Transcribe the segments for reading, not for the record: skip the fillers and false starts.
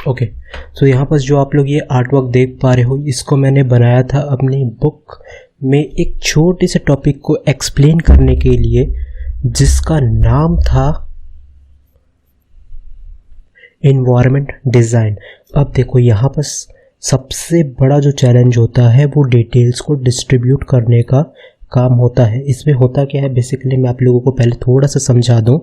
Okay, सो यहाँ पर जो आप लोग ये आर्ट वर्क देख पा रहे हो, इसको मैंने बनाया था अपनी बुक में एक छोटे से टॉपिक को एक्सप्लेन करने के लिए, जिसका नाम था इन्वायरमेंट डिज़ाइन। अब देखो यहाँ पर सबसे बड़ा जो चैलेंज होता है वो डिटेल्स को डिस्ट्रीब्यूट करने का काम होता है। इसमें होता क्या है, बेसिकली मैं आप लोगों को पहले थोड़ा सा समझा दूं।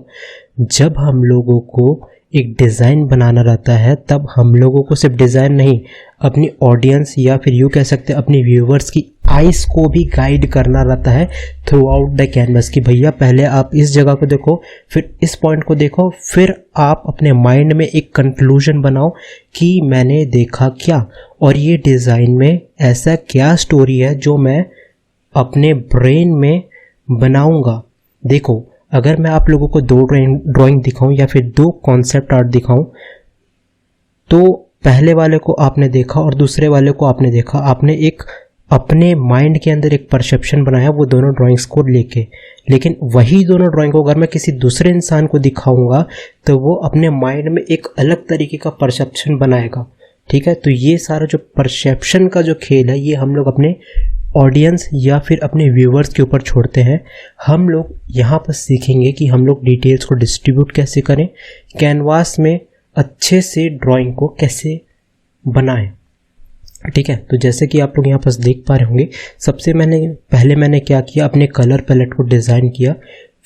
जब हम लोगों को एक डिज़ाइन बनाना रहता है, तब हम लोगों को सिर्फ डिज़ाइन नहीं, अपनी ऑडियंस या फिर यूँ कह सकते हैं अपने व्यूवर्स की आइज़ को भी गाइड करना रहता है थ्रू आउट द कैनवस कि भैया पहले आप इस जगह को देखो, फिर इस पॉइंट को देखो, फिर आप अपने माइंड में एक कंक्लूजन बनाओ कि मैंने देखा क्या, और ये डिज़ाइन में ऐसा क्या स्टोरी है जो मैं अपने ब्रेन में बनाऊंगा। देखो, अगर मैं आप लोगों को दो ड्राइंग दिखाऊं या फिर दो कॉन्सेप्ट आर्ट दिखाऊं, तो पहले वाले को आपने देखा और दूसरे वाले को आपने देखा, आपने एक अपने माइंड के अंदर एक परसेप्शन बनाया वो दोनों ड्राइंग्स को लेके। लेकिन वही दोनों ड्राइंग को अगर मैं किसी दूसरे इंसान को दिखाऊंगा तो वो अपने माइंड में एक अलग तरीके का परसेप्शन बनाएगा। ठीक है, तो ये सारा जो परसेप्शन का जो खेल है, ये हम लोग अपने ऑडियंस या फिर अपने व्यूवर्स के ऊपर छोड़ते हैं। हम लोग यहाँ पर सीखेंगे कि हम लोग डिटेल्स को डिस्ट्रीब्यूट कैसे करें, कैनवास में अच्छे से ड्राइंग को कैसे बनाएं। ठीक है, तो जैसे कि आप लोग यहाँ पर देख पा रहे होंगे, सबसे पहले मैंने क्या किया, अपने कलर पैलेट को डिज़ाइन किया।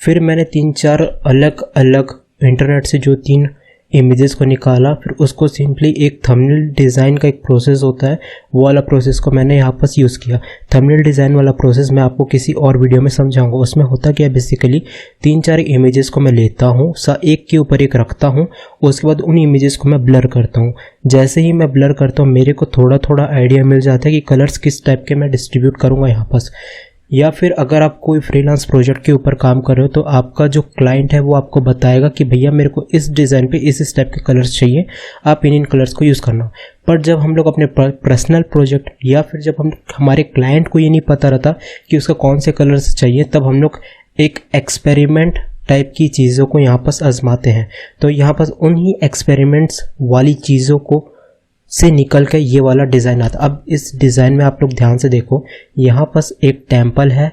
फिर मैंने 3-4 अलग अलग इंटरनेट से जो 3 इमेजेस को निकाला, फिर उसको सिंपली एक थंबनेल डिज़ाइन का एक प्रोसेस होता है, वो वाला प्रोसेस को मैंने यहाँ पर यूज़ किया। थंबनेल डिज़ाइन वाला प्रोसेस मैं आपको किसी और वीडियो में समझाऊंगा। उसमें होता क्या है, बेसिकली 3-4 इमेजेस को मैं लेता हूँ, एक के ऊपर एक रखता हूँ, उसके बाद उन इमेजेस को मैं ब्लर करता हूँ। जैसे ही मैं ब्लर करता हूँ, मेरे को थोड़ा थोड़ा आइडिया मिल जाता है कि कलर्स किस टाइप के मैं डिस्ट्रीब्यूट करूँगा यहाँ पर। या फिर अगर आप कोई फ्रीलांस प्रोजेक्ट के ऊपर काम कर रहे हो, तो आपका जो क्लाइंट है वो आपको बताएगा कि भैया मेरे को इस डिज़ाइन पे इस टाइप के कलर्स चाहिए, आप इन कलर्स को यूज़ करना। पर जब हम लोग अपने पर्सनल प्रोजेक्ट या फिर जब हमारे क्लाइंट को ये नहीं पता रहता कि उसका कौन से कलर्स चाहिए, तब हम लोग एक एक्सपेरिमेंट टाइप की चीज़ों को यहाँ पर आजमाते हैं। तो यहाँ पर उन्हीं एक्सपेरिमेंट्स वाली चीज़ों को से निकल के ये वाला डिज़ाइन आता। अब इस डिज़ाइन में आप लोग ध्यान से देखो, यहाँ पास एक टेम्पल है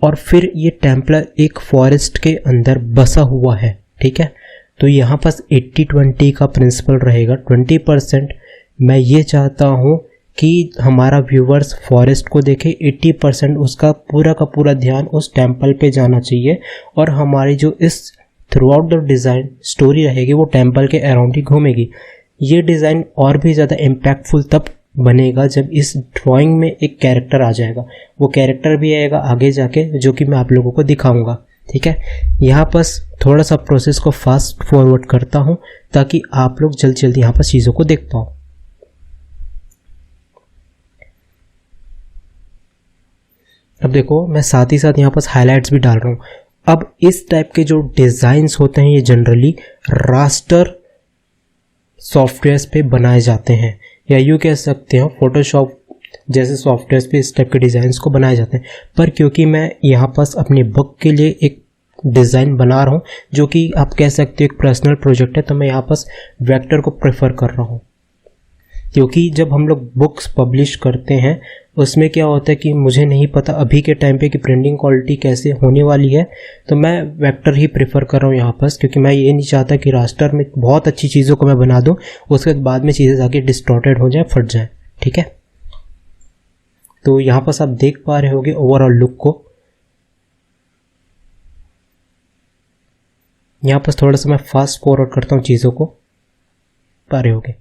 और फिर ये टेम्पल एक फॉरेस्ट के अंदर बसा हुआ है। ठीक है, तो यहाँ पास 80-20 का प्रिंसिपल रहेगा। 20% मैं ये चाहता हूँ कि हमारा व्यूवर्स फॉरेस्ट को देखे, 80% उसका पूरा का पूरा ध्यान उस टेम्पल पे जाना चाहिए, और हमारी जो इस through out the design story रहेगी वो टेम्पल के अराउंड ही घूमेगी। ये डिज़ाइन और भी ज़्यादा इम्पैक्टफुल तब बनेगा जब इस ड्राइंग में एक कैरेक्टर आ जाएगा। वो कैरेक्टर भी आएगा आगे जाके, जो कि मैं आप लोगों को दिखाऊंगा। ठीक है, यहाँ पर थोड़ा सा प्रोसेस को फास्ट फॉरवर्ड करता हूँ ताकि आप लोग जल्दी जल्दी यहाँ पर चीज़ों को देख पाओ। अब देखो, मैं साथ ही साथ यहाँ पर हाईलाइट्स भी डाल रहा हूँ। अब इस टाइप के जो डिज़ाइंस होते हैं, ये जनरली रास्टर सॉफ्टवेयर्स पे बनाए जाते हैं, या यूँ कह सकते हैं फोटोशॉप जैसे सॉफ्टवेयर्स पे इस टाइप के डिज़ाइंस को बनाए जाते हैं। पर क्योंकि मैं यहाँ पास अपनी बुक के लिए एक डिज़ाइन बना रहा हूँ, जो कि आप कह सकते हो एक पर्सनल प्रोजेक्ट है, तो मैं यहाँ पास वेक्टर को प्रेफर कर रहा हूँ। क्योंकि जब हम लोग बुक्स पब्लिश करते हैं, उसमें क्या होता है कि मुझे नहीं पता अभी के टाइम पे कि प्रिंटिंग क्वालिटी कैसे होने वाली है, तो मैं वेक्टर ही प्रेफर कर रहा हूँ यहाँ पर, क्योंकि मैं ये नहीं चाहता कि रास्टर में बहुत अच्छी चीज़ों को मैं बना दूँ, उसके बाद में चीज़ें जाके डिस्टॉर्टेड हो जाए, फट जाए। ठीक है, तो यहाँ पर आप देख पा रहे होगे ओवरऑल लुक को। यहाँ पर थोड़ा सा मैं फास्ट फॉरवर्ड करता हूँ चीज़ों को, पा रहे होगे।